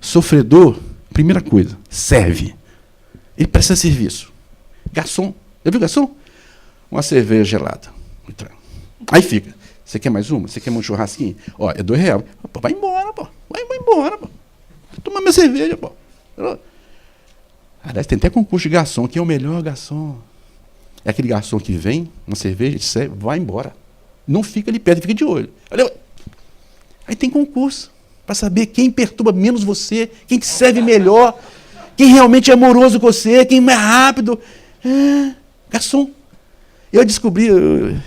Sofredor, primeira coisa, serve. Ele presta serviço. Garçom, já viu garçom? Uma cerveja gelada. Aí fica, você quer mais uma? Você quer um churrasquinho? Ó, é R$2. Pô, vai embora, pô. Vai embora, pô. Vai tomar minha cerveja, pô. Aliás, tem até concurso de garçom. Quem é o melhor garçom? É aquele garçom que vem, uma cerveja, te serve, vai embora. Não fica ali perto, fica de olho. Aí tem concurso para saber quem perturba menos você, quem te serve melhor, quem realmente é amoroso com você, quem é mais rápido. Garçom. Eu descobri, eu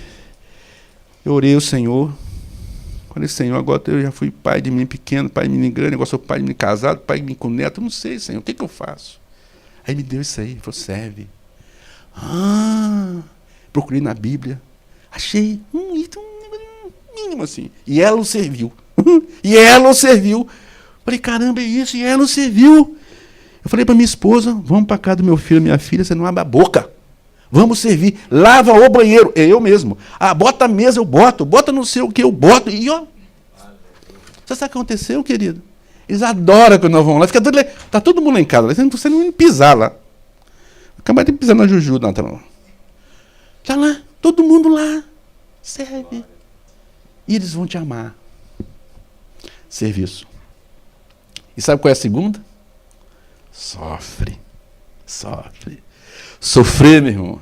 orei ao Senhor. Falei, Senhor, agora eu já fui pai de menino pequeno, pai de menino grande, agora sou pai de menino casado, pai de menino com neto, não sei, Senhor, o que eu faço? Aí me deu isso aí, ele falou, serve. Procurei na Bíblia, achei um mínimo assim, e ela o serviu. E ela o serviu. Falei, caramba, é isso, e ela o serviu. Eu falei para minha esposa, vamos para casa do meu filho, minha filha, você não abre a boca. Vamos servir. Lava o banheiro. É eu mesmo. Bota a mesa, eu boto. Bota não sei o que, eu boto. E ó. Você sabe o que aconteceu, querido? Eles adoram quando nós vamos lá. Tá todo mundo lá em casa. Você não precisa nem pisar lá. Acabei de pisar na Juju. Não, tá lá. Todo mundo lá. Serve. E eles vão te amar. Serviço. E sabe qual é a segunda? Sofre. Sofrer, meu irmão,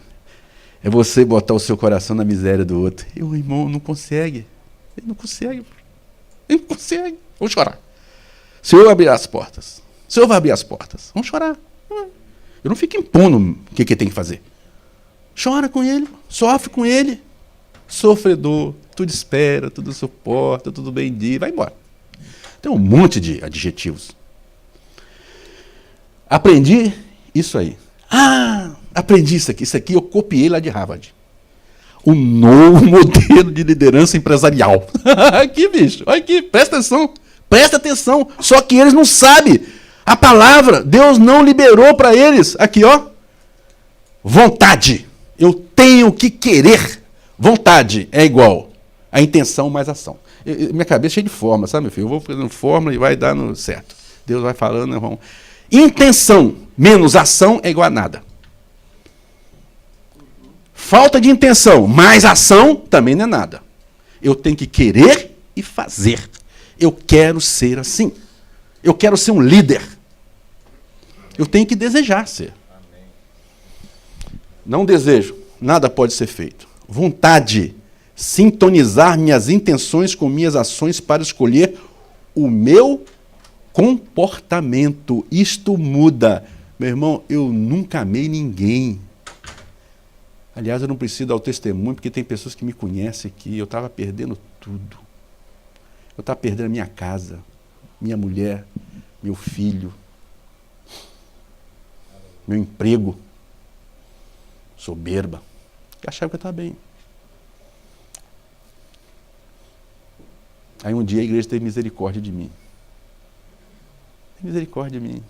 é você botar o seu coração na miséria do outro. E o irmão não consegue. Ele não consegue. Vou chorar. O Senhor vai abrir as portas. O Senhor vai abrir as portas. Vamos chorar. Eu não fico impondo o que ele tem que fazer. Chora com ele. Sofre com ele. Sofredor. Tudo espera, tudo suporta, tudo bendiz. Vai embora. Tem um monte de adjetivos. Aprendi isso aí. Aprendi isso aqui eu copiei lá de Harvard. O novo modelo de liderança empresarial. Aqui, bicho, olha aqui, presta atenção. Só que eles não sabem. A palavra, Deus não liberou para eles. Aqui, ó. Vontade. Eu tenho que querer. Vontade é igual a intenção mais ação. Minha cabeça é cheia de forma, sabe, meu filho? Eu vou fazendo fórmula e vai dar no certo. Deus vai falando, nós vamos. Intenção menos ação é igual a nada. Falta de intenção mais ação também não é nada. Eu tenho que querer e fazer. Eu quero ser assim. Eu quero ser um líder. Eu tenho que desejar ser. Não desejo, nada pode ser feito. Vontade, sintonizar minhas intenções com minhas ações para escolher o meu comportamento. Isto muda. Meu irmão, eu nunca amei ninguém. Aliás, eu não preciso dar o testemunho, porque tem pessoas que me conhecem aqui. Eu estava perdendo tudo. Eu estava perdendo a minha casa, minha mulher, meu filho, meu emprego, soberba. Eu achava que eu estava bem. Aí um dia a igreja teve misericórdia de mim. Misericórdia de mim.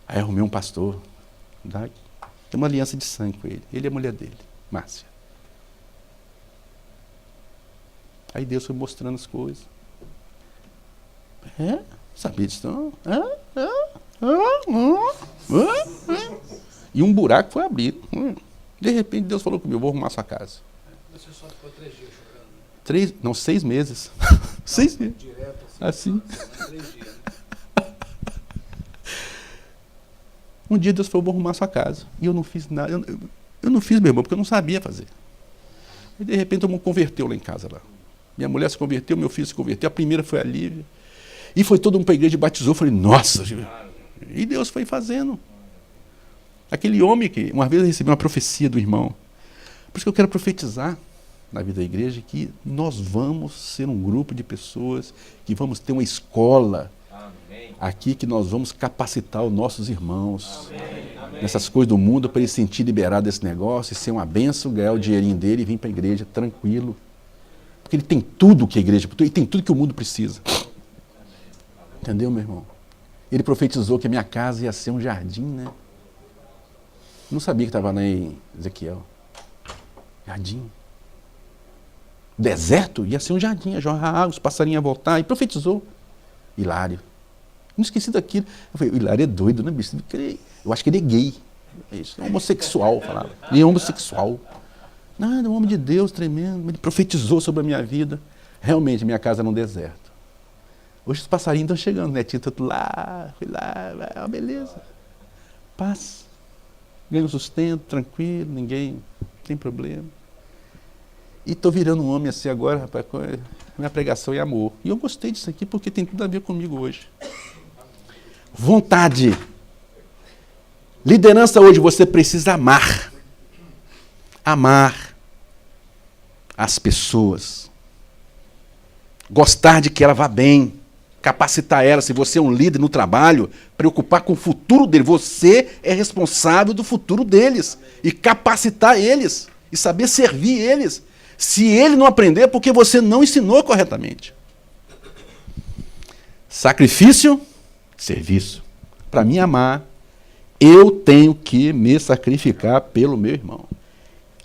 Aí arrumei um pastor. Tem uma aliança de sangue com ele. Ele e a mulher dele, Márcia. Aí Deus foi mostrando as coisas. Sabia disso não? E um buraco foi abrido. De repente Deus falou comigo, vou arrumar sua casa. Você só ficou 3 dias chorando? 6 meses. 6 meses. Direto Assim. 3 dias. Um dia Deus falou, vou arrumar sua casa. E eu não fiz nada. Eu não fiz, meu irmão, porque eu não sabia fazer. E de repente todo mundo converteu lá em casa. Lá. Minha mulher se converteu, meu filho se converteu. A primeira foi a Lívia. E foi todo mundo para a igreja e batizou. Eu falei, nossa. E Deus foi fazendo. Aquele homem que, uma vez eu recebi uma profecia do irmão. Por isso que eu quero profetizar na vida da igreja que nós vamos ser um grupo de pessoas que vamos ter uma escola aqui que nós vamos capacitar os nossos irmãos nessas coisas do mundo para ele se sentir liberado desse negócio e ser uma benção, ganhar o dinheirinho dele e vir para a igreja tranquilo. Porque ele tem tudo que a igreja, ele tem tudo que o mundo precisa. Entendeu, meu irmão? Ele profetizou que a minha casa ia ser um jardim, né? Não sabia que estava lá em Ezequiel. Jardim. Deserto ia ser um jardim, ia jorrar água, os passarinhos iam voltar. E profetizou. Hilário. Não esqueci daquilo. Eu falei, o Hilário é doido, né, bicho? Eu acho que ele é gay. É isso, é homossexual, falava. Ele é homossexual. Nada, um homem de Deus tremendo. Ele profetizou sobre a minha vida. Realmente, minha casa era um deserto. Hoje os passarinhos estão chegando, netinho, tanto lá, fui lá, beleza. Paz. Ganho sustento, tranquilo, ninguém tem problema. E estou virando um homem assim agora, rapaz, minha pregação é amor. E eu gostei disso aqui porque tem tudo a ver comigo hoje. Vontade. Liderança hoje, você precisa amar. Amar as pessoas. Gostar de que ela vá bem. Capacitar ela. Se você é um líder no trabalho, preocupar com o futuro dele. Você é responsável do futuro deles. E capacitar eles. E saber servir eles. Se ele não aprender, é porque você não ensinou corretamente. Sacrifício, serviço. Para mim amar, eu tenho que me sacrificar pelo meu irmão.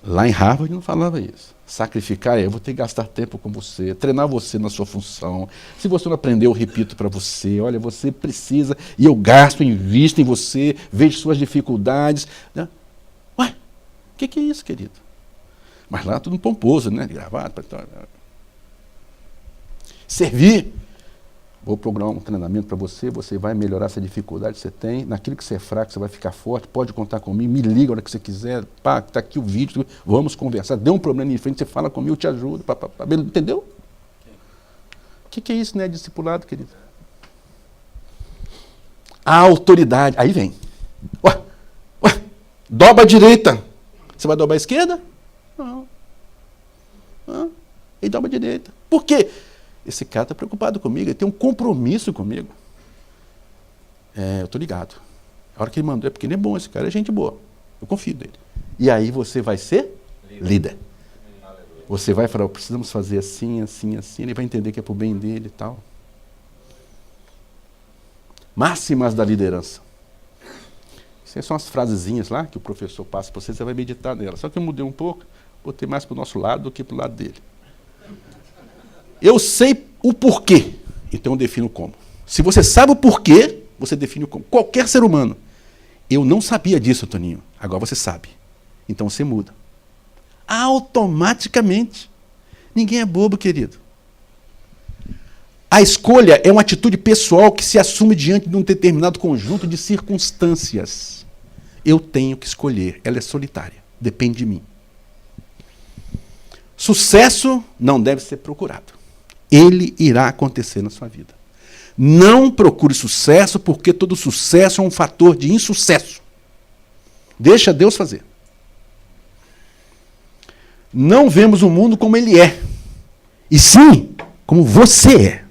Lá em Harvard não falava isso. Sacrificar eu vou ter que gastar tempo com você, treinar você na sua função. Se você não aprender, eu repito para você. Olha, você precisa, e eu gasto, invisto em você, vejo suas dificuldades. Ué, o que é isso, querido? Mas lá tudo pomposo, né? Gravado. Servir. Vou programar um treinamento para você, você vai melhorar essa dificuldade que você tem. Naquilo que você é fraco, você vai ficar forte, pode contar comigo, me liga a hora que você quiser. Pá, está aqui o vídeo, vamos conversar. Deu um problema em frente, você fala comigo, eu te ajudo. Pá, entendeu? O que é isso, né? Discipulado, querido? A autoridade. Aí vem. Ué, dobra a direita. Você vai dobrar a esquerda? Não. Ele dobra a direita. Por quê? Esse cara está preocupado comigo, ele tem um compromisso comigo. Eu estou ligado. A hora que ele mandou, é porque ele é bom, esse cara é gente boa. Eu confio nele. E aí você vai ser líder. Você vai falar, precisamos fazer assim, assim, assim. Ele vai entender que é para o bem dele e tal. Máximas da liderança. Essas são as frasezinhas lá que o professor passa para você vai meditar nelas. Só que eu mudei um pouco, botei mais para o nosso lado do que para o lado dele. Eu sei o porquê, então eu defino como. Se você sabe o porquê, você define o como. Qualquer ser humano. Eu não sabia disso, Toninho. Agora você sabe. Então você muda. Automaticamente. Ninguém é bobo, querido. A escolha é uma atitude pessoal que se assume diante de um determinado conjunto de circunstâncias. Eu tenho que escolher. Ela é solitária. Depende de mim. Sucesso não deve ser procurado. Ele irá acontecer na sua vida. Não procure sucesso, porque todo sucesso é um fator de insucesso. Deixa Deus fazer. Não vemos o mundo como ele é, e sim como você é.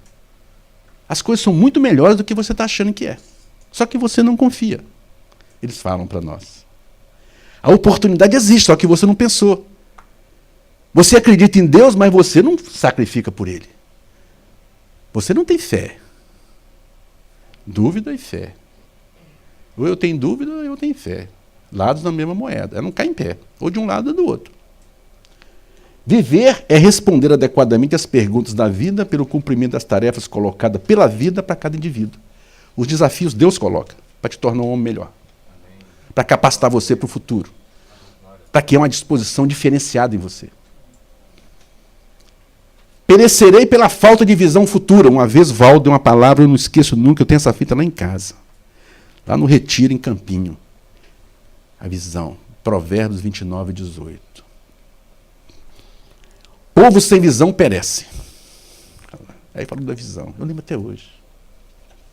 As coisas são muito melhores do que você está achando que é. Só que você não confia. Eles falam para nós. A oportunidade existe, só que você não pensou. Você acredita em Deus, mas você não sacrifica por Ele. Você não tem fé. Dúvida e fé. Ou eu tenho dúvida ou eu tenho fé. Lados da mesma moeda. Ela não cai em pé. Ou de um lado ou do outro. Viver é responder adequadamente às perguntas da vida pelo cumprimento das tarefas colocadas pela vida para cada indivíduo. Os desafios Deus coloca para te tornar um homem melhor. Para capacitar você para o futuro. Para que há uma disposição diferenciada em você. Perecerei pela falta de visão futura. Uma vez Val deu uma palavra, eu não esqueço nunca, eu tenho essa fita lá em casa. Lá no Retiro, em Campinho. A visão. Provérbios 29, 18. Povo sem visão perece. Aí falou da visão. Eu lembro até hoje.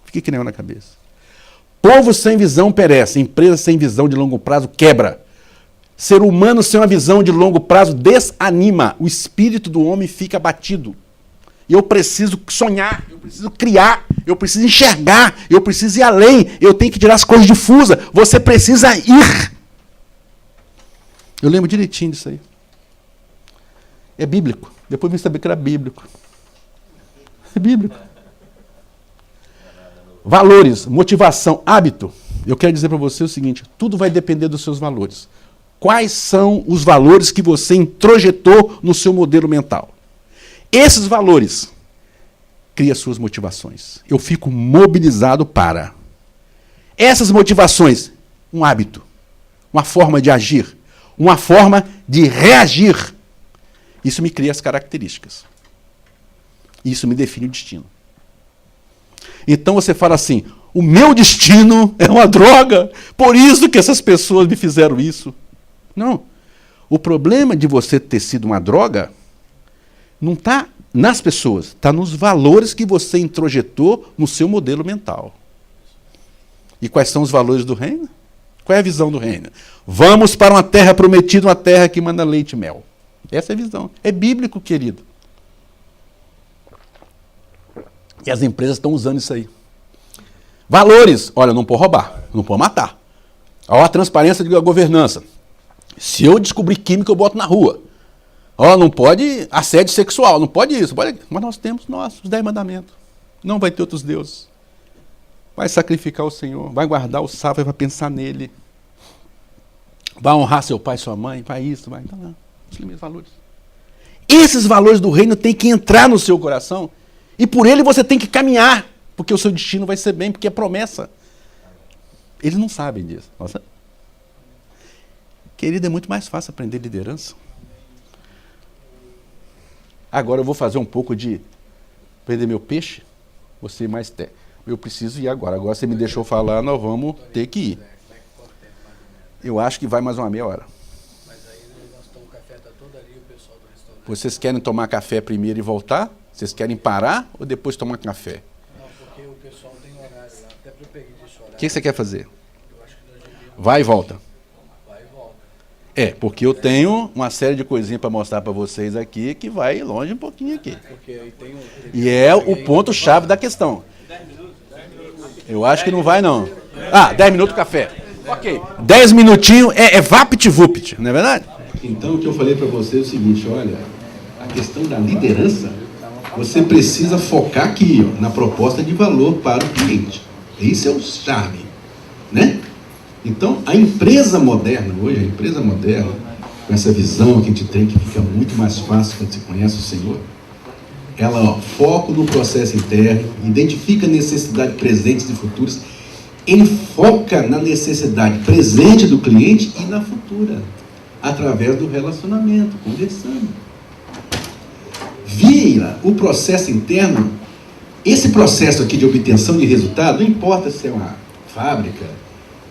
Fiquei que nem eu na cabeça. Povo sem visão perece. Empresa sem visão de longo prazo quebra. Ser humano sem uma visão de longo prazo desanima. O espírito do homem fica abatido. Eu preciso sonhar, eu preciso criar, eu preciso enxergar, eu preciso ir além, eu tenho que tirar as coisas difusas. Você precisa ir. Eu lembro direitinho disso aí. É bíblico. Depois vim saber que era bíblico. É bíblico. Valores, motivação, hábito. Eu quero dizer para você o seguinte, tudo vai depender dos seus valores. Quais são os valores que você introjetou no seu modelo mental? Esses valores cria suas motivações. Eu fico mobilizado para. Essas motivações, um hábito, uma forma de agir, uma forma de reagir. Isso me cria as características. Isso me define o destino. Então você fala assim, o meu destino é uma droga, por isso que essas pessoas me fizeram isso. Não. O problema de você ter sido uma droga não está nas pessoas, está nos valores que você introjetou no seu modelo mental. E quais são os valores do reino? Qual é a visão do reino? Vamos para uma terra prometida, uma terra que manda leite e mel. Essa é a visão. É bíblico, querido. E as empresas estão usando isso aí. Valores. Olha, não pode roubar, não pode matar. Olha a transparência da governança. Se eu descobrir química, eu boto na rua. Ó, não pode assédio sexual, não pode isso. Pode... Mas nós temos os 10 mandamentos. Não vai ter outros deuses. Vai sacrificar o Senhor, vai guardar o sábado, vai pensar nele. Vai honrar seu pai e sua mãe, vai isso, vai... Então, não, os limites, valores. Esses valores do reino têm que entrar no seu coração e por ele você tem que caminhar, porque o seu destino vai ser bem, porque é promessa. Eles não sabem disso. Nossa. Querido, é muito mais fácil aprender liderança. Agora eu vou fazer um pouco de prender meu peixe, você mais técnico. Eu preciso ir agora. Agora você me deixou falar, nós vamos ter que ir. Eu acho que vai mais uma meia hora. Mas aí nós tomamos café, está todo ali o pessoal do restaurante. Vocês querem tomar café primeiro e voltar? Vocês querem parar ou depois tomar café? Não, porque o pessoal tem horário lá. Até para eu pegar esse horário. O que você quer fazer? Eu acho que nós devíamos... Vai e volta. Vai e volta. É, porque eu tenho uma série de coisinhas para mostrar para vocês aqui que vai longe um pouquinho aqui. Porque aí tem um... E é o ponto-chave da questão. Eu acho que não vai, não. 10 minutos café. Ok. 10 minutinhos é vapt-vupt, não é verdade? Então, o que eu falei para você é o seguinte, olha, a questão da liderança, você precisa focar aqui, ó, na proposta de valor para o cliente. Esse é o charme, né? Então, a empresa moderna hoje, com essa visão que a gente tem, que fica muito mais fácil quando você conhece o Senhor, ela, foco no processo interno, identifica necessidades presentes e futuras, ele foca na necessidade presente do cliente e na futura, através do relacionamento, conversando. Vira o processo interno, esse processo aqui de obtenção de resultado, não importa se é uma fábrica,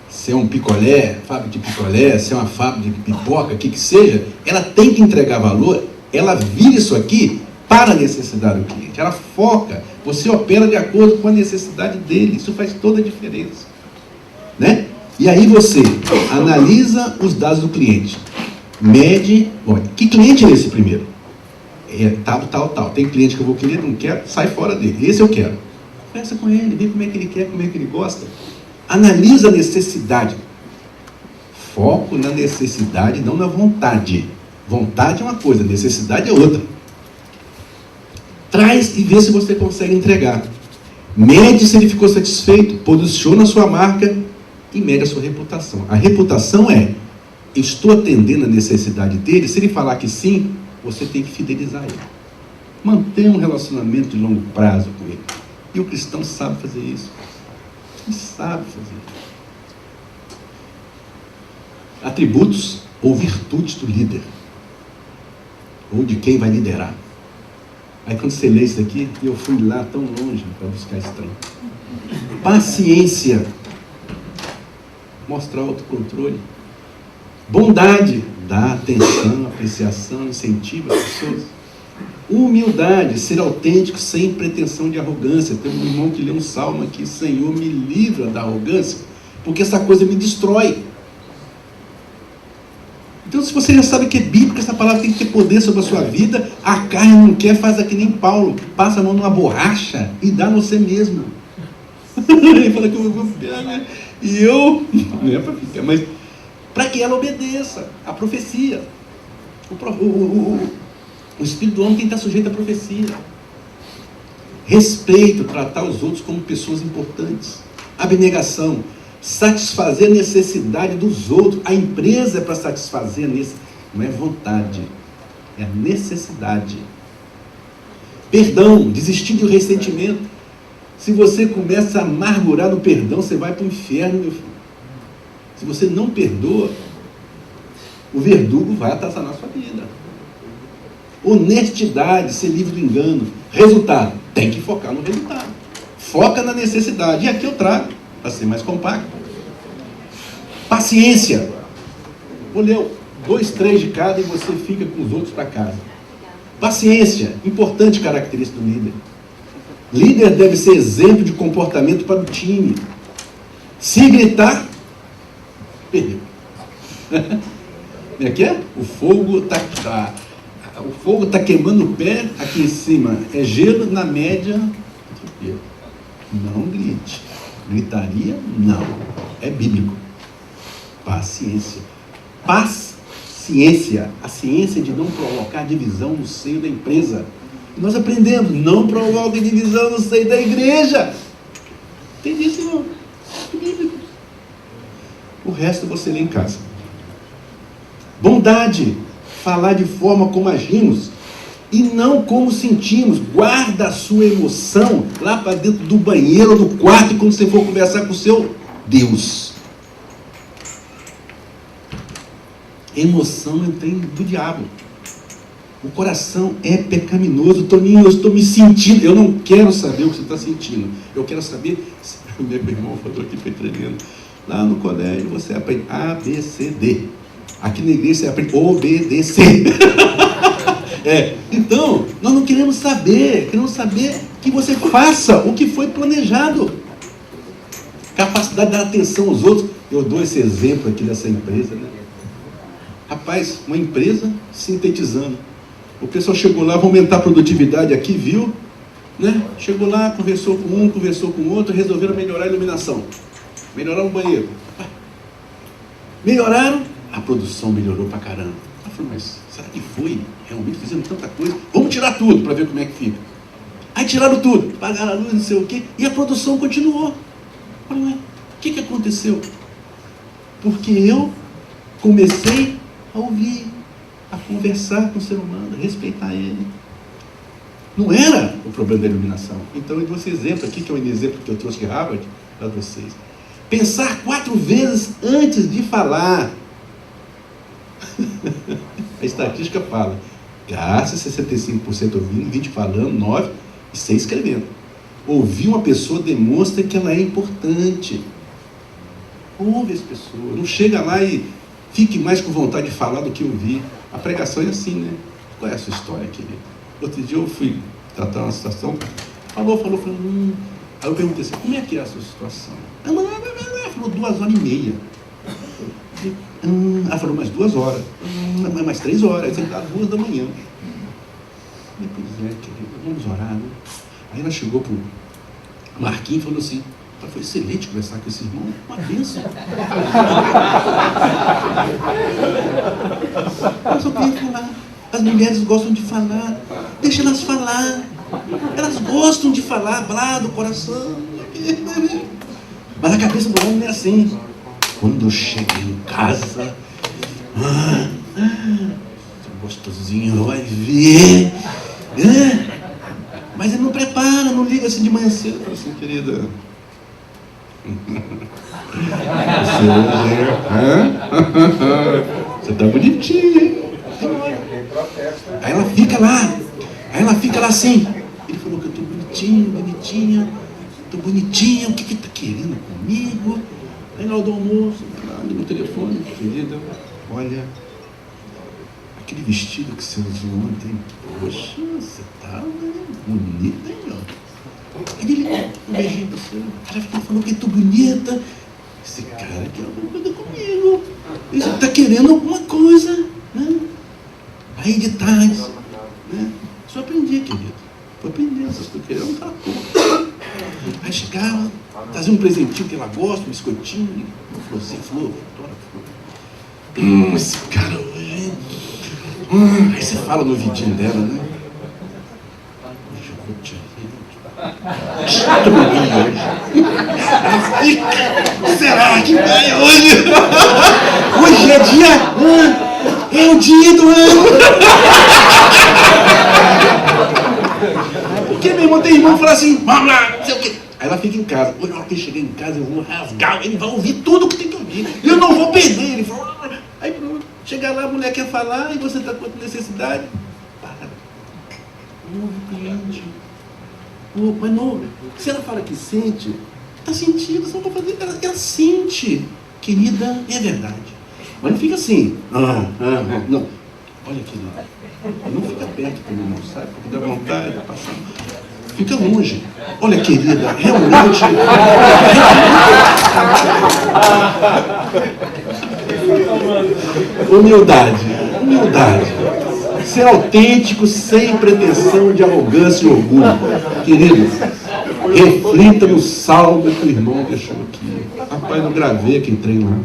se é um picolé, fábrica de picolé, se é uma fábrica de pipoca, o que seja, ela tem que entregar valor, ela vira isso aqui para a necessidade do cliente. Ela foca, você opera de acordo com a necessidade dele. Isso faz toda a diferença. Né? E aí você analisa os dados do cliente. Mede, bom, que cliente é esse primeiro? É tal. Tem cliente que eu vou querer, não quero, sai fora dele. Esse eu quero. Conversa com ele, vê como é que ele quer, como é que ele gosta. Analisa a necessidade. Foco na necessidade, não na vontade. Vontade é uma coisa, necessidade é outra. Traz e vê se você consegue entregar. Mede se ele ficou satisfeito, posiciona a sua marca e mede a sua reputação. A reputação é, estou atendendo a necessidade dele, se ele falar que sim, você tem que fidelizar ele. Mantenha um relacionamento de longo prazo com ele. E o cristão sabe fazer isso. Ele sabe fazer isso. Atributos ou virtudes do líder. Ou de quem vai liderar. Aí quando você lê isso aqui, eu fui lá tão longe para buscar esse trem. Paciência. Mostrar autocontrole. Bondade. Dar atenção, apreciação, incentivo às pessoas. Humildade. Ser autêntico sem pretensão de arrogância. Tem um irmão que lê um salmo aqui. Senhor, me livra da arrogância, porque essa coisa me destrói. Então, se você já sabe que é bíblico, essa palavra tem que ter poder sobre a sua vida, a carne não quer, faz aqui nem Paulo, passa a mão numa borracha e dá você mesmo. Ele fala que eu vou ficar, né? E eu, não é para ficar, mas para que ela obedeça à profecia. O espírito do homem tem que estar sujeito à profecia. Respeito, tratar os outros como pessoas importantes. Abnegação. Satisfazer a necessidade dos outros. A empresa é para satisfazer, não é vontade, é a necessidade. Perdão, desistir do ressentimento. Se você começa a amargurar no perdão, você vai para o inferno, meu filho. Se você não perdoa, o verdugo vai atazanar a sua vida. Honestidade, ser livre do engano. Resultado, tem que focar no resultado. Foca na necessidade. E aqui eu trago, para ser mais compacto. Paciência. Vou ler 2, 3 de cada e você fica com os outros para casa. Paciência, importante característica do líder. Líder deve ser exemplo de comportamento para o time. Se gritar, perdeu. Como é que é? O fogo está queimando o pé, aqui em cima é gelo, na média, não grite. Gritaria, não. É bíblico. Paciência. Paciência. A ciência de não provocar divisão no seio da empresa. Nós aprendemos, não provoque divisão no seio da igreja. Entende isso, irmão? É bíblico. O resto você lê em casa. Bondade. Falar de forma como agimos e não como sentimos. Guarda a sua emoção lá para dentro do banheiro, do quarto, quando você for conversar com o seu Deus. Emoção é um trem do diabo. O coração é pecaminoso. Toninho, eu estou me sentindo. Eu não quero saber o que você está sentindo. Eu quero saber. O meu irmão falou aqui, foi tremendo. Lá no colégio você aprende A, B, C, D. Aqui na igreja você aprende obedecer. Então, nós não queremos saber que você faça o que foi planejado. Capacidade de dar atenção aos outros. Eu dou esse exemplo aqui dessa empresa, né? Rapaz, uma empresa sintetizando. O pessoal chegou lá, vai aumentar a produtividade aqui, viu? Né? Chegou lá, conversou com um, conversou com o outro, resolveram melhorar a iluminação. Melhoraram o banheiro. Melhoraram, a produção melhorou pra caramba. Eu falei, mas será que foi? Realmente fizemos tanta coisa? Vamos tirar tudo para ver como é que fica. Aí tiraram tudo, apagaram a luz, não sei o quê, e a produção continuou. Eu falei, mas o que aconteceu? Porque eu comecei a ouvir, a conversar com o ser humano, a respeitar ele. Não era o problema da iluminação. Então eu dou esse exemplo aqui, que é um exemplo que eu trouxe de Harvard para vocês. Pensar 4 vezes antes de falar. A estatística fala, gaste 65% ouvindo, 20% falando, 9% e 6% escrevendo. Ouvir uma pessoa demonstra que ela é importante. Ouve as pessoas, não chega lá e fique mais com vontade de falar do que ouvir. A pregação é assim, né? Qual é a sua história, querido? Outro dia eu fui tratar uma situação, falou. Aí eu perguntei assim, como é que é a sua situação? Ela falou 2h30. Ela falou, mais 2 horas. Mais 3 horas. Aí você está 2 da manhã. Pois é, querido, vamos orar, né? Aí ela chegou pro Marquinhos e falou assim, foi excelente conversar com esse irmão, uma bênção. Eu só queria falar. As mulheres gostam de falar. Deixa elas falar. Elas gostam de falar, falar do coração. Mas a cabeça do homem é assim. Quando eu cheguei em casa, gostosinho vai ver. Mas ele não prepara, não liga assim de manhã cedo. Eu falo assim, querida, você tá bonitinha, hein? Aí ela fica lá assim. Ele falou que eu tô bonitinha, o que tá querendo comigo? Aí na hora do almoço, no meu telefone, querida, olha, aquele vestido que você usou ontem, poxa, você tá bonita, hein, ó. Aí ele, um beijinho pra você, ela falou que eu tô bonita. Esse cara quer alguma coisa comigo. Ele tá querendo alguma coisa, né? Aí de tarde, né? Só aprendi, querido. Vou aprender, essas coisas que eu não pouco. Aí chegava, trazia um presentinho que ela gosta, um biscoitinho, uma florzinha, flor, esse cara hoje. Aí você fala no ouvidinho dela, né? Deixa eu te hoje. Será que vai hoje? Hoje é dia. É o dia do ano. Porque, meu irmão, tem irmão que fala assim, vamos lá, não sei o quê. Aí ela fica em casa. Olha, na hora que ele chegar em casa, eu vou rasgar, ele vai ouvir tudo que tem que ouvir. Eu não vou perder. Ele fala, aí pronto. Chega lá, a mulher quer falar e você está com outra necessidade. Para. Ouve o cliente. Mas não, se ela fala que sente, está sentindo, você não vai fazer. Ela sente. Querida, é verdade. Mas não fica assim. Não. Olha, querida, não fica perto do meu irmão, sabe? Porque dá vontade de passar. Fica longe. Olha, querida, realmente. Humildade. Ser autêntico, sem pretensão de arrogância e orgulho. Querido, reflita no salmo que o irmão deixou aqui. Rapaz, não gravei aqui em trem lá.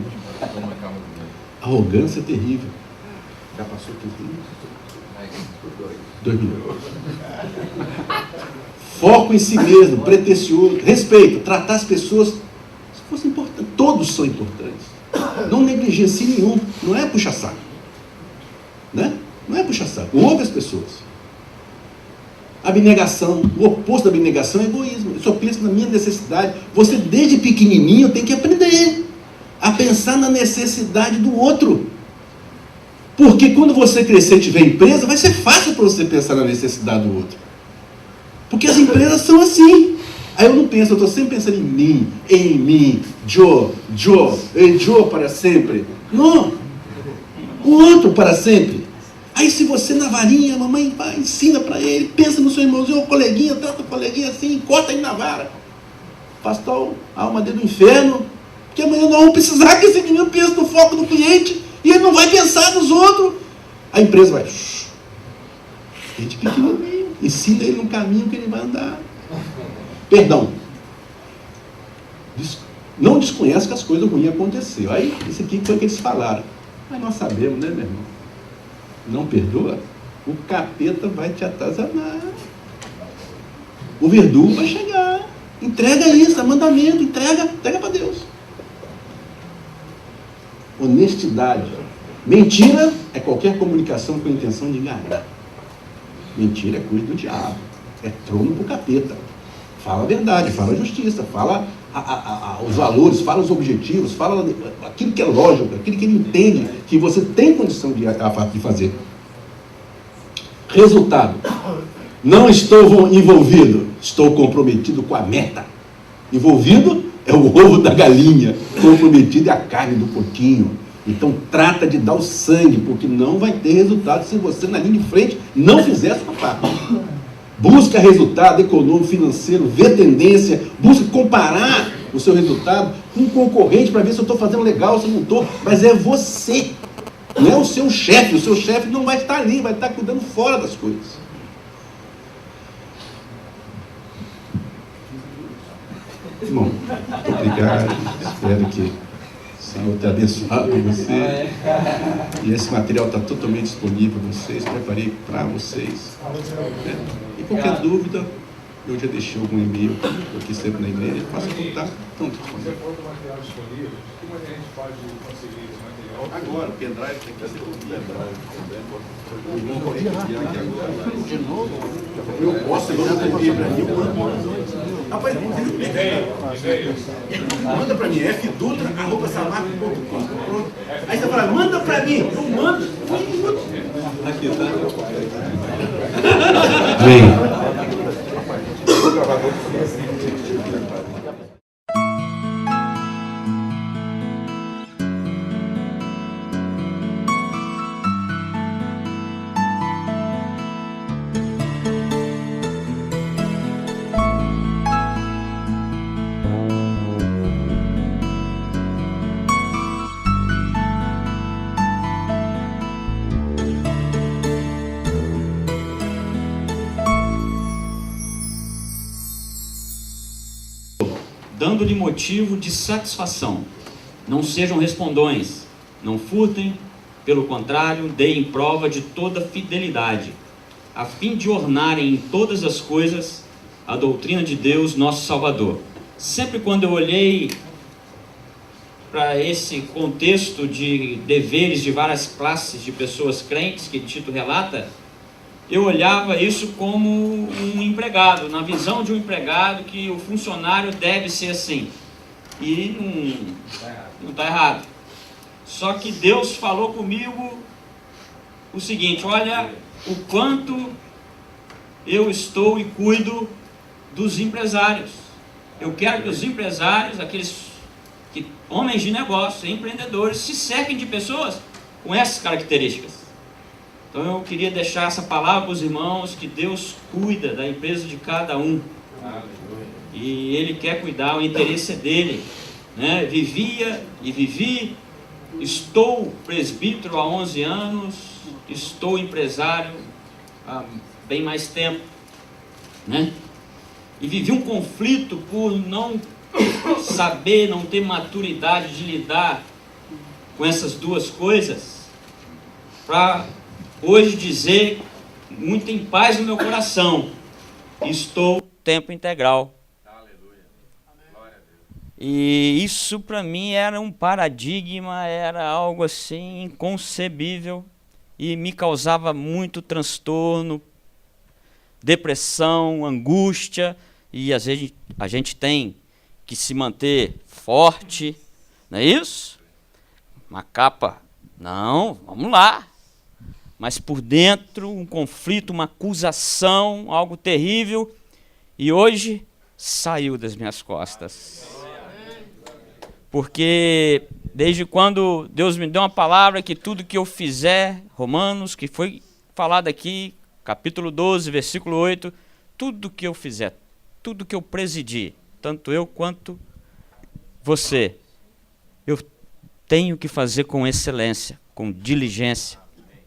Arrogância é terrível. Já passou 15 minutos? 2 minutos. Foco em si mesmo, pretensioso, respeito, tratar as pessoas se fosse importante. Todos são importantes. Não negligencie nenhum. Não é puxa-saco. Né? Não é puxa-saco. Ouve as pessoas. Abnegação. O oposto da abnegação é egoísmo. Eu só penso na minha necessidade. Você, desde pequenininho, tem que aprender a pensar na necessidade do outro. Porque quando você crescer e tiver empresa, vai ser fácil para você pensar na necessidade do outro. Porque as empresas são assim. Aí eu não penso, eu estou sempre pensando em mim, Joe para sempre. Não. O outro para sempre. Aí se você na varinha, a mamãe vai, ensina para ele, pensa no seu irmãozinho, o coleguinha, trata o coleguinha assim, corta ele na vara. Pastor, a alma dele do inferno, porque amanhã nós vamos precisar que esse menino pense no foco do cliente e ele não vai pensar nos outros. A empresa vai, gente pequenininho, ensina ele no caminho que ele vai andar. Perdão. Não desconhece que as coisas ruins aconteceram. Aí, isso aqui foi o que eles falaram. Mas nós sabemos, né, meu irmão? Não perdoa, o capeta vai te atazanar. O verdugo vai chegar. Entrega isso, é mandamento, entrega para Deus. Honestidade. Mentira é qualquer comunicação com a intenção de enganar. Mentira é coisa do diabo. É trono para o capeta. Fala a verdade, fala a justiça, fala os valores, fala os objetivos, fala aquilo que é lógico, aquilo que ele entende que você tem condição de fazer. Resultado. Não estou envolvido, estou comprometido com a meta. Envolvido é o ovo da galinha, comprometido é a carne do porquinho. Então trata de dar o sangue, porque não vai ter resultado se você na linha de frente não fizer a sua parte. Busca resultado econômico, financeiro, vê tendência, busca comparar o seu resultado com um concorrente para ver se eu estou fazendo legal, se eu não estou, mas é você, não é o seu chefe não vai estar ali, vai estar cuidando fora das coisas. Bom, obrigado, espero que o Senhor te abençoado com você. E esse material está totalmente disponível para vocês, preparei para vocês. E qualquer dúvida, eu já deixei algum e-mail aqui sempre na igreja, faça contato, estão disponíveis. Você falou do material disponível, como a gente pode conseguir esse material? Agora, o pendrive tem que ser o pendrive. O irmão pode enviar aqui agora. De novo? Eu posso agora ter Bíblia aí, eu mando. Rapaz, manda pra mim, fdutra@samarco.com. Pronto. Aí você fala, manda pra mim. Eu mando. Aqui, tá? Vem. Dando-lhe motivo de satisfação. Não sejam respondões, não furtem, pelo contrário, deem prova de toda fidelidade, a fim de ornarem em todas as coisas a doutrina de Deus, nosso Salvador. Sempre quando eu olhei para esse contexto de deveres de várias classes de pessoas crentes que Tito relata, eu olhava isso como um empregado, na visão de um empregado, que o funcionário deve ser assim. E não está errado. Só que Deus falou comigo o seguinte: olha o quanto eu estou e cuido dos empresários. Eu quero que os empresários, homens de negócio, empreendedores, se cerquem de pessoas com essas características. Então eu queria deixar essa palavra para os irmãos, que Deus cuida da empresa de cada um. E Ele quer cuidar, o interesse é dele. Né? Vivia e vivi, estou presbítero há 11 anos, estou empresário há bem mais tempo. Né? E vivi um conflito por não saber, não ter maturidade de lidar com essas duas coisas, para hoje dizer, muito em paz no meu coração, estou tempo integral. Aleluia. Glória a Deus. E isso para mim era um paradigma, era algo assim inconcebível, e me causava muito transtorno, depressão, angústia, e às vezes a gente tem que se manter forte, não é isso? Uma capa, não, vamos lá. Mas por dentro, um conflito, uma acusação, algo terrível, e hoje saiu das minhas costas. Porque desde quando Deus me deu uma palavra que tudo que eu fizer, Romanos, que foi falado aqui, capítulo 12, versículo 8, tudo que eu fizer, tudo que eu presidir, tanto eu quanto você, eu tenho que fazer com excelência, com diligência.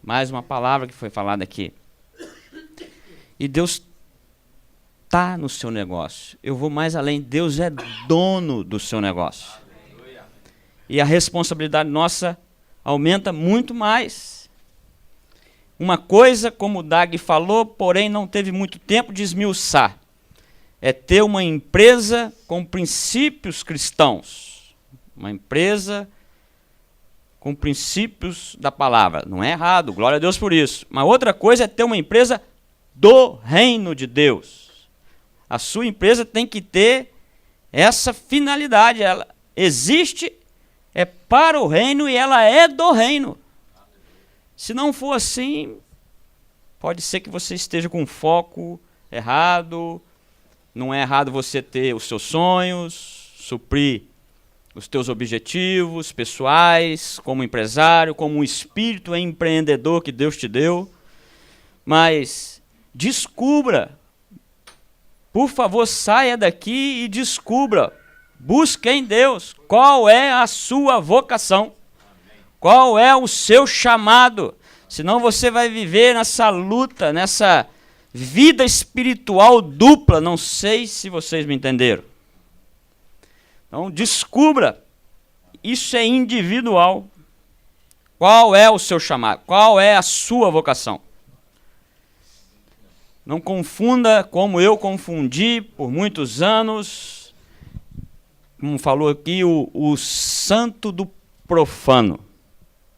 Mais uma palavra que foi falada aqui. E Deus está no seu negócio. Eu vou mais além, Deus é dono do seu negócio. E a responsabilidade nossa aumenta muito mais. Uma coisa, como o Dag falou, porém não teve muito tempo de esmiuçar, é ter uma empresa com princípios cristãos. Uma empresa com princípios da palavra. Não é errado, glória a Deus por isso. Mas outra coisa é ter uma empresa do reino de Deus. A sua empresa tem que ter essa finalidade. Ela existe, é para o reino e ela é do reino. Se não for assim, pode ser que você esteja com foco errado. Não é errado você ter os seus sonhos, suprir os teus objetivos pessoais, como empresário, como um espírito empreendedor que Deus te deu. Mas descubra, por favor, saia daqui e descubra, busque em Deus qual é a sua vocação, qual é o seu chamado. Senão você vai viver nessa luta, nessa vida espiritual dupla. Não sei se vocês me entenderam. Então, descubra, isso é individual. Qual é o seu chamado? Qual é a sua vocação? Não confunda como eu confundi por muitos anos, como falou aqui, o santo do profano.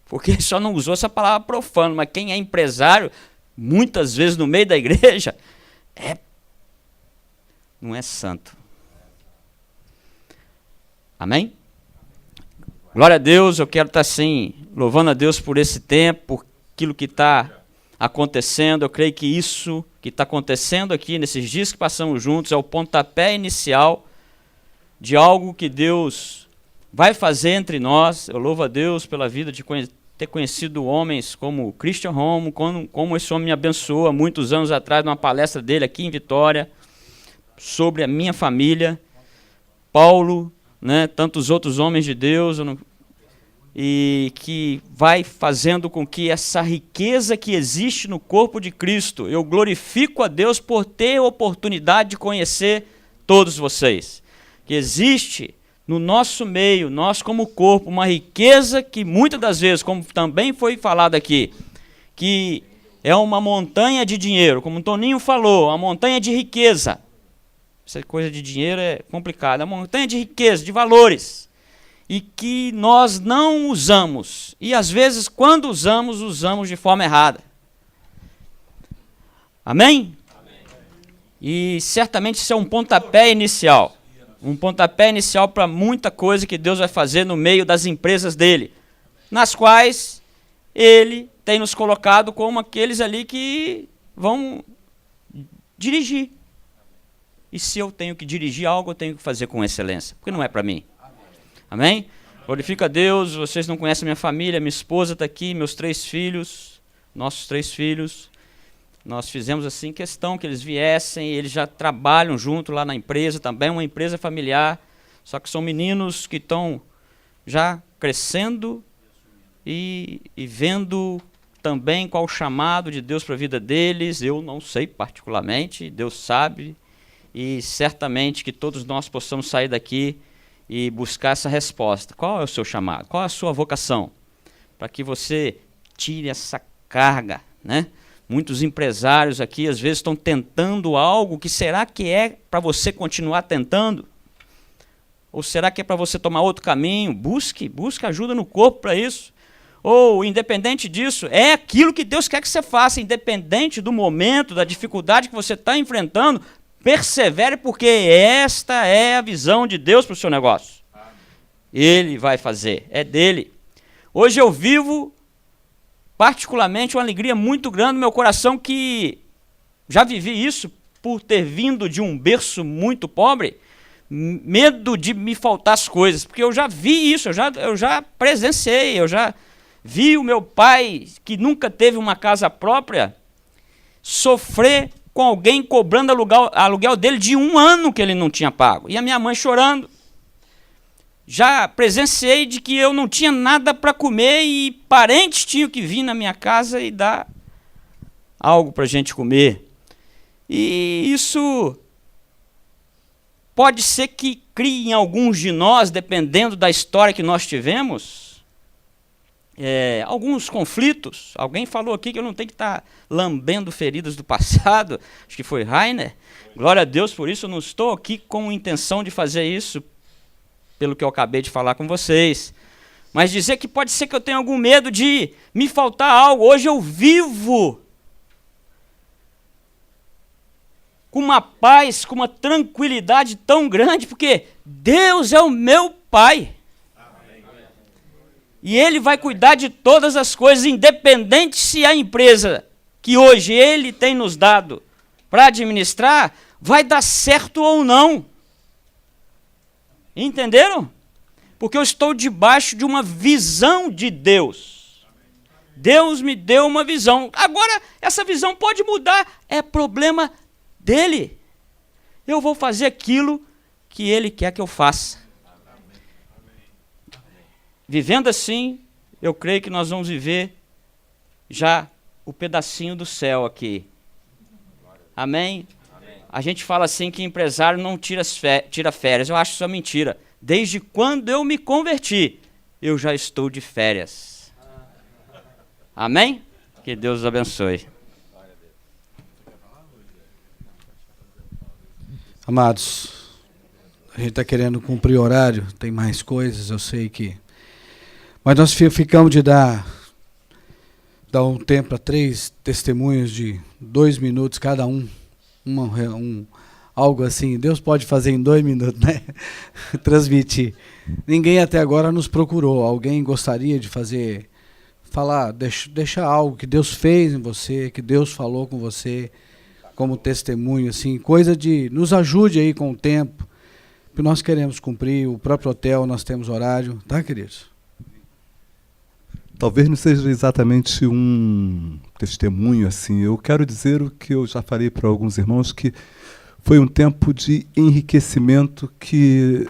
Porque ele só não usou essa palavra profano, mas quem é empresário, muitas vezes no meio da igreja, não é santo. Amém? Glória a Deus, eu quero estar assim, louvando a Deus por esse tempo, por aquilo que está acontecendo. Eu creio que isso que está acontecendo aqui, nesses dias que passamos juntos, é o pontapé inicial de algo que Deus vai fazer entre nós. Eu louvo a Deus pela vida de ter conhecido homens como Christian Romo, como esse homem me abençoou há muitos anos atrás, numa palestra dele aqui em Vitória, sobre a minha família. Paulo, né, tantos outros homens de Deus, e que vai fazendo com que essa riqueza que existe no corpo de Cristo, eu glorifico a Deus por ter a oportunidade de conhecer todos vocês, que existe no nosso meio, nós como corpo, uma riqueza que muitas das vezes, como também foi falado aqui, que é uma montanha de dinheiro, como o Toninho falou, uma montanha de riqueza. Essa coisa de dinheiro é complicada. É uma montanha de riqueza, de valores, e que nós não usamos. E às vezes, quando usamos de forma errada. Amém? E certamente isso é um pontapé inicial. Um pontapé inicial para muita coisa que Deus vai fazer no meio das empresas dele, nas quais ele tem nos colocado como aqueles ali que vão dirigir. E se eu tenho que dirigir algo, eu tenho que fazer com excelência, porque não é para mim. Amém? Glorifica a Deus. Vocês não conhecem minha família, minha esposa está aqui, meus 3 filhos, nossos 3 filhos. Nós fizemos assim questão que eles viessem, eles já trabalham junto lá na empresa também, uma empresa familiar, só que são meninos que estão já crescendo e vendo também qual o chamado de Deus para a vida deles. Eu não sei particularmente, Deus sabe, e certamente que todos nós possamos sair daqui e buscar essa resposta. Qual é o seu chamado? Qual é a sua vocação? Para que você tire essa carga, né? Muitos empresários aqui, às vezes, estão tentando algo que será que é para você continuar tentando? Ou será que é para você tomar outro caminho? Busque ajuda no corpo para isso. Ou, independente disso, é aquilo que Deus quer que você faça, independente do momento, da dificuldade que você está enfrentando, persevere, porque esta é a visão de Deus para o seu negócio. Ele vai fazer, é dele. Hoje eu vivo particularmente uma alegria muito grande no meu coração, que já vivi isso por ter vindo de um berço muito pobre, medo de me faltar as coisas, porque eu já vi isso, eu já presenciei, eu já vi o meu pai, que nunca teve uma casa própria, sofrer com alguém cobrando aluguel dele de 1 ano que ele não tinha pago, e a minha mãe chorando. Já presenciei de que eu não tinha nada para comer e parentes tinham que vir na minha casa e dar algo para a gente comer. E isso pode ser que crie em alguns de nós, dependendo da história que nós tivemos, alguns conflitos. Alguém falou aqui que eu não tenho que estar lambendo feridas do passado, acho que foi Rainer. Glória a Deus por isso, eu não estou aqui com intenção de fazer isso, pelo que eu acabei de falar com vocês. Mas dizer que pode ser que eu tenha algum medo de me faltar algo. Hoje eu vivo com uma paz, com uma tranquilidade tão grande, porque Deus é o meu Pai. E Ele vai cuidar de todas as coisas, independente se a empresa que hoje Ele tem nos dado para administrar vai dar certo ou não. Entenderam? Porque eu estou debaixo de uma visão de Deus. Deus me deu uma visão. Agora, essa visão pode mudar. É problema dele. Eu vou fazer aquilo que ele quer que eu faça. Vivendo assim, eu creio que nós vamos viver já o pedacinho do céu aqui. Amém? A gente fala assim que empresário não tira férias. Eu acho isso uma mentira. Desde quando eu me converti, eu já estou de férias. Amém? Que Deus os abençoe. Amados, a gente está querendo cumprir horário, tem mais coisas, eu sei que... Mas nós ficamos de dar um tempo para 3 testemunhos de 2 minutos cada um. Algo assim, Deus pode fazer em 2 minutos, né? Transmitir. Ninguém até agora nos procurou. Alguém gostaria de falar, deixar algo que Deus fez em você, que Deus falou com você, como testemunho, assim, coisa de, nos ajude aí com o tempo, que nós queremos cumprir, o próprio hotel, nós temos horário, tá, queridos? Talvez não seja exatamente um testemunho assim. Eu quero dizer o que eu já falei para alguns irmãos, que foi um tempo de enriquecimento que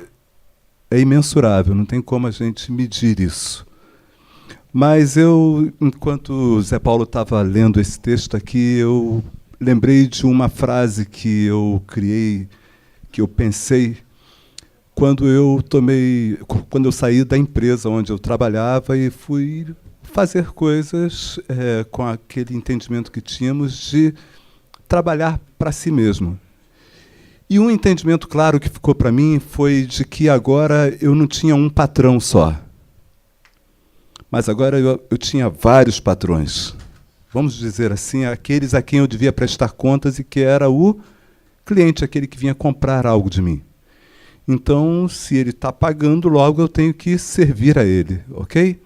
é imensurável, não tem como a gente medir isso. Mas eu, enquanto o Zé Paulo estava lendo esse texto aqui, eu lembrei de uma frase que eu criei, que eu pensei, quando eu saí da empresa onde eu trabalhava e fui fazer coisas com aquele entendimento que tínhamos de trabalhar para si mesmo. E um entendimento claro que ficou para mim foi de que agora eu não tinha um patrão só, mas agora eu tinha vários patrões. vamos dizer assim, aqueles a quem eu devia prestar contas e que era o cliente, aquele que vinha comprar algo de mim. Então, se ele está pagando, logo eu tenho que servir a ele, ok?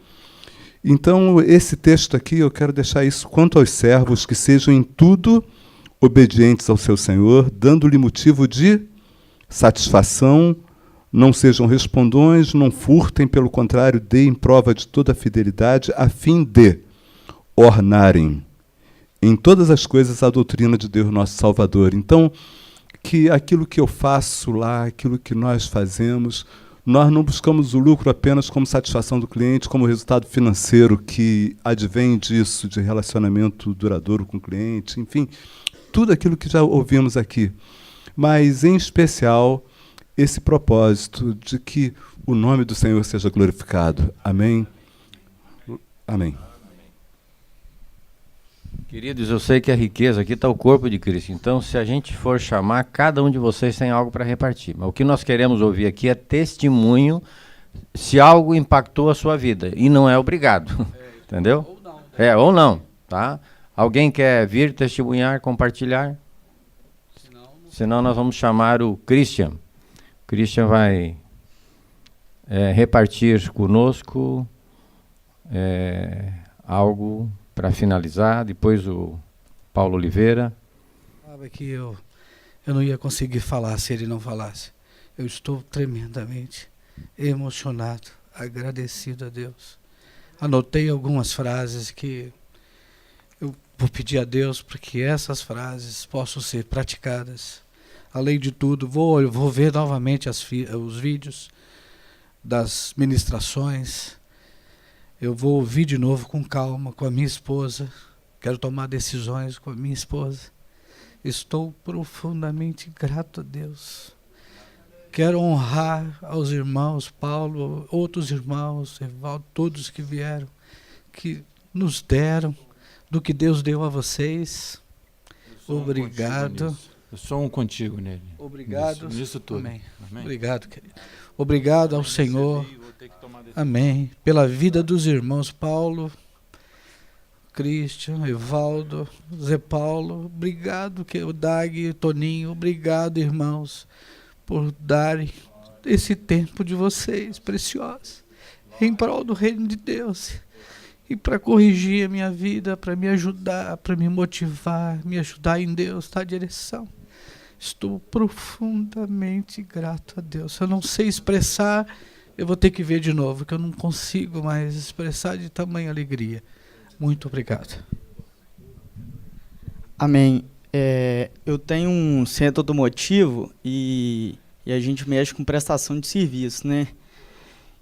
Então, esse texto aqui, eu quero deixar isso quanto aos servos, que sejam em tudo obedientes ao seu Senhor, dando-lhe motivo de satisfação, não sejam respondões, não furtem, pelo contrário, deem prova de toda a fidelidade, a fim de ornarem em todas as coisas a doutrina de Deus nosso Salvador. Então, que aquilo que eu faço lá, aquilo que nós fazemos, nós não buscamos o lucro apenas como satisfação do cliente, como resultado financeiro que advém disso, de relacionamento duradouro com o cliente, enfim, tudo aquilo que já ouvimos aqui. Mas, em especial, esse propósito de que o nome do Senhor seja glorificado. Amém? Amém. Queridos, eu sei que a riqueza aqui está o corpo de Cristo. Então, se a gente for chamar, cada um de vocês tem algo para repartir. Mas o que nós queremos ouvir aqui é testemunho se algo impactou a sua vida. E não é obrigado. Entendeu? Ou não. Ou não. Tá? Alguém quer vir testemunhar, compartilhar? Senão nós vamos chamar o Christian. O Christian vai repartir conosco algo para finalizar. Depois o Paulo Oliveira. Sabe que eu não ia conseguir falar se ele não falasse. Eu estou tremendamente emocionado, agradecido a Deus. Anotei algumas frases que eu vou pedir a Deus para que essas frases possam ser praticadas. Além de tudo, vou ver novamente os vídeos das ministrações. Eu vou ouvir de novo com calma, com a minha esposa. Quero tomar decisões com a minha esposa. Estou profundamente grato a Deus. Quero honrar aos irmãos, Paulo, outros irmãos, Evaldo, todos que vieram, que nos deram do que Deus deu a vocês. Obrigado. Eu sou um contigo nele. Obrigado. Nisso tudo. Amém. Amém. Obrigado, querido. Obrigado ao Senhor. Amém. Pela vida dos irmãos Paulo, Christian, Evaldo, Zé Paulo. Obrigado, Dag, Toninho. Obrigado, irmãos, por darem esse tempo de vocês, preciosos, em prol do reino de Deus. E para corrigir a minha vida, para me ajudar, para me motivar, me ajudar em Deus, tá? A direção. Estou profundamente grato a Deus. Eu não sei expressar, eu vou ter que ver de novo, que eu não consigo mais expressar de tamanha alegria. Muito obrigado. Amém. Eu tenho um centro automotivo e a gente mexe com prestação de serviço, né?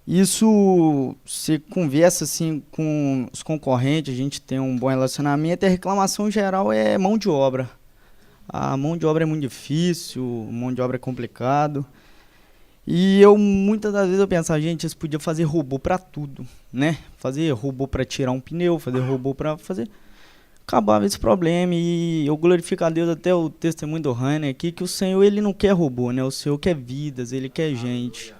Isso, você conversa assim com os concorrentes, a gente tem um bom relacionamento, e a reclamação geral é mão de obra. A mão de obra é muito difícil, mão de obra é complicado. E muitas das vezes eu penso, gente, eles podiam fazer robô para tudo, né? Fazer robô para tirar um pneu, fazer robô para fazer... Acabava esse problema, e eu glorifico a Deus, até o testemunho do Rainer aqui, que o Senhor, ele não quer robô, né? O Senhor quer vidas, ele quer gente.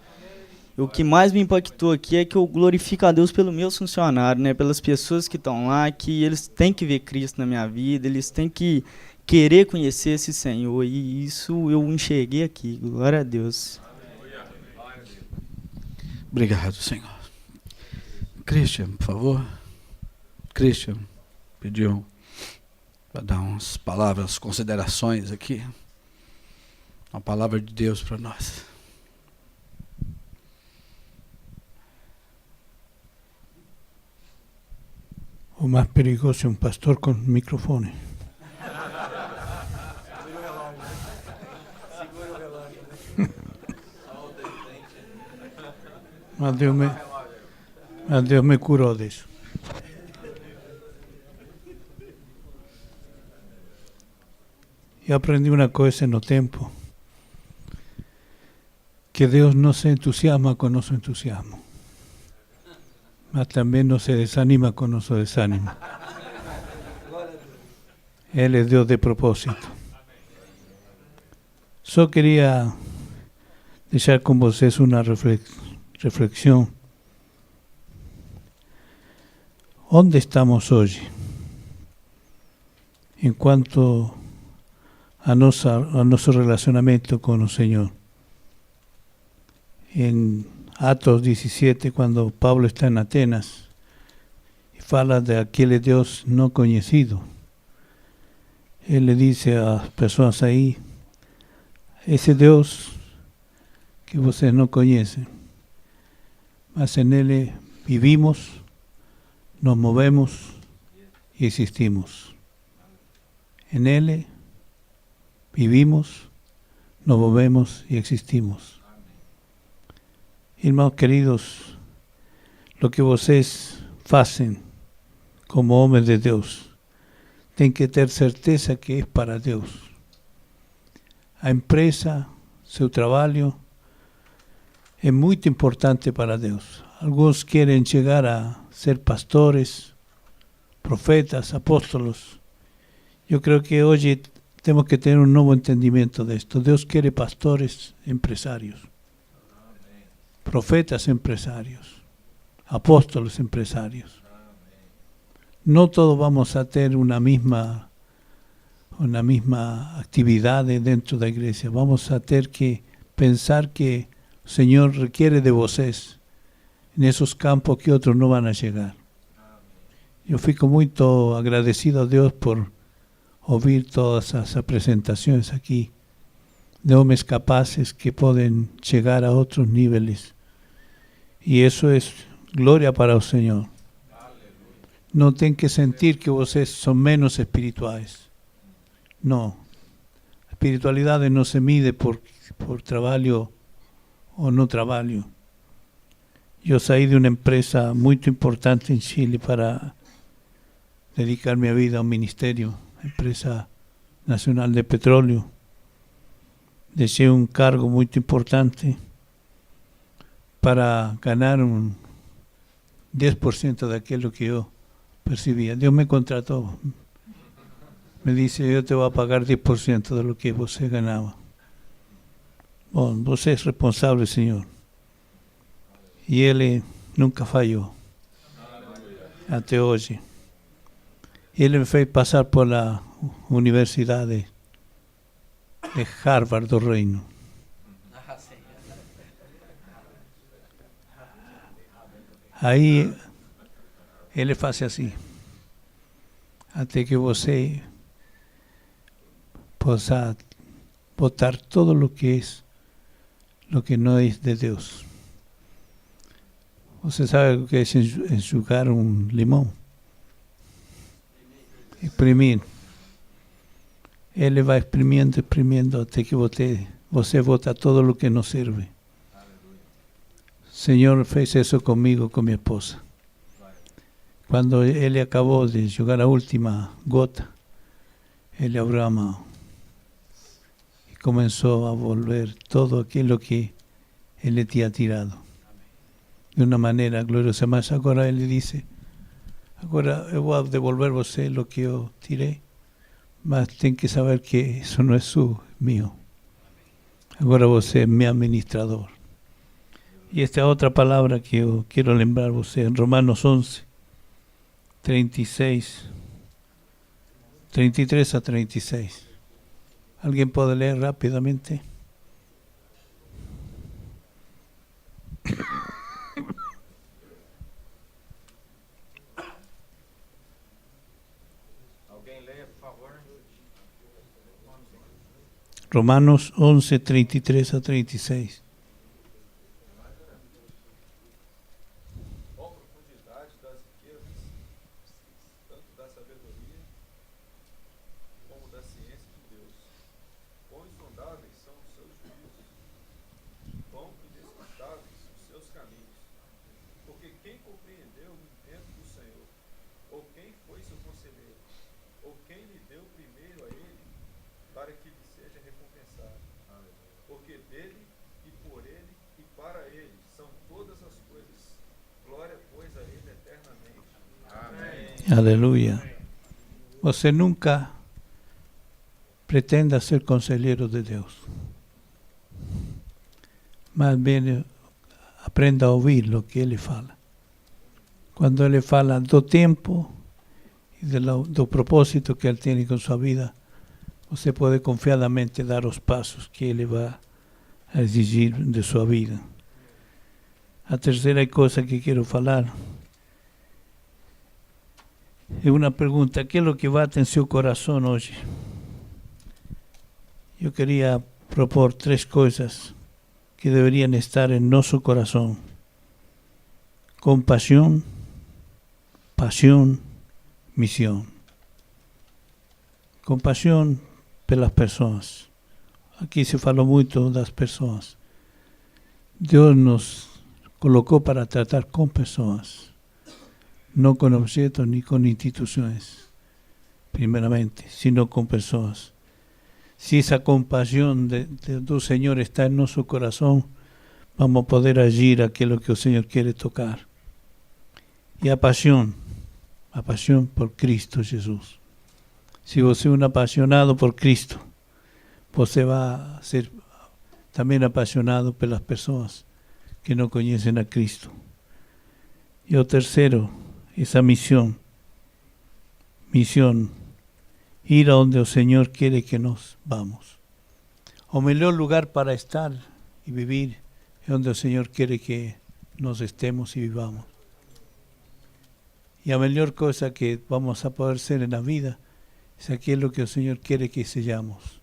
E o que mais me impactou aqui é que eu glorifico a Deus pelos meus funcionários, né? Pelas pessoas que estão lá, que eles têm que ver Cristo na minha vida, eles têm que querer conhecer esse Senhor, e isso eu enxerguei aqui. Glória a Deus. Obrigado, Senhor. Christian, por favor. Christian, pediu para dar umas palavras, considerações aqui. Uma palavra de Deus para nós. O mais perigoso é um pastor com microfone. Mas Deus me curou disso. Eu aprendi uma coisa no tempo, que Deus não se entusiasma com nosso entusiasmo, mas também não se desanima com nosso desânimo. Ele é Deus de propósito. Só queria deixar com vocês uma reflexão. Onde estamos hoje? em quanto a nosso relacionamento com o Senhor. Em Atos 17, quando Pablo está em Atenas e fala de aquele Deus não conhecido, ele diz às pessoas aí: esse Deus que vocês não conhecem, mas nele vivimos, nos movemos e existimos. En Él vivimos, nos movemos y existimos. Irmãos queridos, lo que vocês fazem como homens de Deus, tem que ter certeza que é para Deus. A empresa, seu trabalho, é muito importante para Deus. Alguns querem chegar a ser pastores, profetas, apóstolos. Eu creio que hoje temos que ter um novo entendimento disto. Deus quer pastores empresários, profetas empresários, apóstolos empresários. Não todos vamos a ter uma mesma atividade dentro da igreja. Vamos a ter que pensar que o Senhor requiere de vocês nesses campos que outros não vão a chegar. Eu fico muito agradecido a Deus por ouvir todas as apresentações aqui de homens capazes que podem chegar a outros níveis. E isso é glória para o Senhor. Não tem que sentir que vocês são menos espirituais. Não. A espiritualidade não se mide por trabalho ou no trabalho. Eu saí de uma empresa muito importante em Chile para dedicar minha vida ao ministério, empresa nacional de petróleo. Deixei um cargo muito importante para ganhar 10% daquilo que eu percibia. Deus me contratou. Me disse: eu te vou pagar 10% do que você ganhava. Bom, você é responsável, Senhor. E Ele nunca falhou. Até hoje. Ele me fez passar por la Universidade de Harvard do Reino. Aí ele faz assim, até que você possa botar todo o que não é de Deus. Você sabe o que é enxugar um limão? Exprimir. Ele vai exprimindo até que você bota todo o que não serve. O Senhor fez isso comigo, com minha esposa. Quando ele acabou de jogar a última gota, ele abriu a mão e começou a volver todo aquilo que ele tinha tirado. De uma maneira gloriosa. Mas agora ele disse: agora eu vou devolver você o que eu tirei, mas tem que saber que isso não é meu. Agora você é meu administrador. E esta é outra palavra que eu quero lembrar você, em Romanos 11, 33 a 36. Alguém pode ler rapidamente? Romanos 11, 33 a 36. Ó profundidade das riquezas, tanto da sabedoria como da ciência de Deus. Quão insondáveis são os seus juízos, quão inescrutáveis os seus caminhos. Porque quem compreendeu o intento do Senhor? Ou quem foi seu conselheiro? Ou quem lhe deu primeiro a ele, para que lhe seja recompensado? Porque dele, e por ele, e para ele são todas as coisas. Glória, pois, a ele eternamente. Amém. Aleluia. Você nunca pretenda ser conselheiro de Deus. Mas bem, aprenda a ouvir o que Ele fala. Quando Ele fala do tempo do propósito que Ele tem com sua vida, você pode confiadamente dar os passos que Ele vai exigir de sua vida. A terceira coisa que quero falar é uma pergunta: que é o que bate em seu coração hoje? Eu queria propor 3 coisas que deveriam estar em nosso coração: compaixão, paixão, missão. Compaixão pelas pessoas. Aqui se falou muito das pessoas. Deus nos colocou para tratar com pessoas, não com objetos nem com instituições, primeiramente, sino com pessoas. Se essa compaixão do Senhor está em nosso coração, vamos poder agir aquilo que o Senhor quer tocar. E a paixão por Cristo Jesus. Se você é um apaixonado por Cristo, você vai ser também apaixonado pelas pessoas que não conhecem a Cristo. E o terceiro, essa missão. Missão. Ir aonde o Senhor quer que nós vamos. O melhor lugar para estar e viver é onde o Senhor quer que nós estemos e vivamos. E a melhor coisa que vamos a poder ser na vida é aquilo que o Senhor quer que sejamos.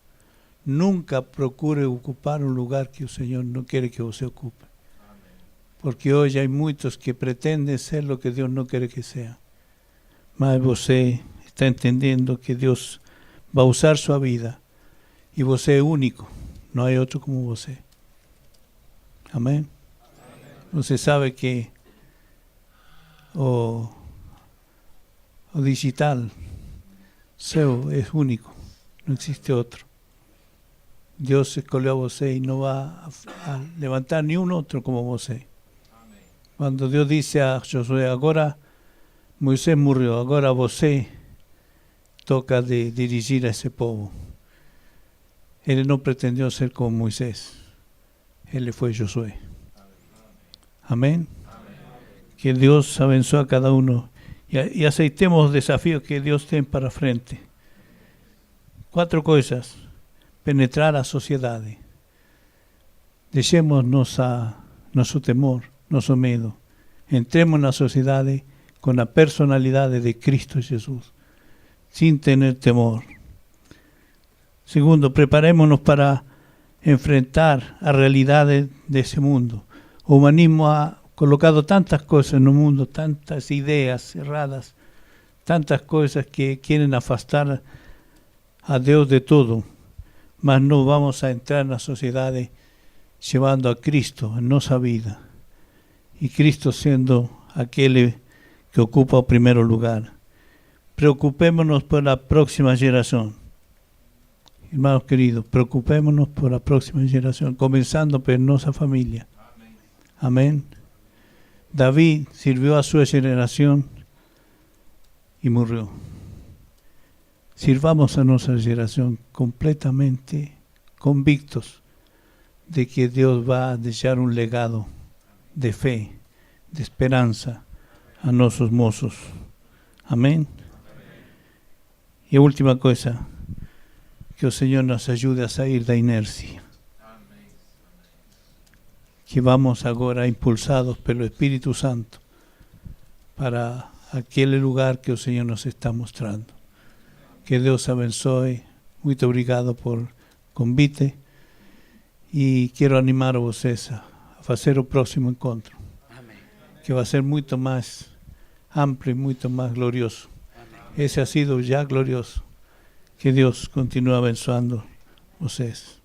Nunca procure ocupar um lugar que o Senhor não quer que você ocupe. Porque hoje há muitos que pretendem ser o que Deus não quer que seja. Mas você está entendendo que Deus vai usar sua vida e você é único, não há outro como você. Amém? Você sabe que o digital seu é único, não existe outro. Deus escolheu você e não vai a levantar nenhum outro como você. Quando Deus disse a Josué: agora Moisés morreu, agora você toca de dirigir a esse povo. Ele não pretendeu ser como Moisés. Ele foi Josué. Amém? Que Deus abençoe a cada um e aceitemos os desafios que Deus tem para frente. 4 coisas. Penetrar a sociedade. Deixemos nosso temor, nosso medo. Entremos na sociedade com a personalidade de Cristo Jesus, sem ter temor. Segundo, preparemos-nos para enfrentar a realidade desse mundo. O humanismo ha colocado tantas coisas no mundo, tantas ideias erradas, tantas coisas que querem afastar a Deus de tudo. Mas não vamos a entrar na sociedade levando a Cristo em nossa vida. E Cristo sendo aquele que ocupa o primeiro lugar. Preocupémonos por a próxima geração. Irmãos queridos, preocupémonos por a próxima geração, começando por nossa família. Amém? Davi sirvió a sua geração e morreu. Sirvamos a nossa geração completamente convictos de que Deus vai deixar um legado de fé, de esperança a nossos moços. Amém? E a última coisa, que o Senhor nos ajude a sair da inércia. Que vamos agora impulsados pelo Espírito Santo para aquele lugar que o Senhor nos está mostrando. Que Deus abençoe. Muito obrigado por convite. E quero animar a vocês a fazer o próximo encontro. Amém. Que vai ser muito mais amplo e muito mais glorioso. Amém. Esse ha sido já glorioso. Que Deus continue abençoando vocês.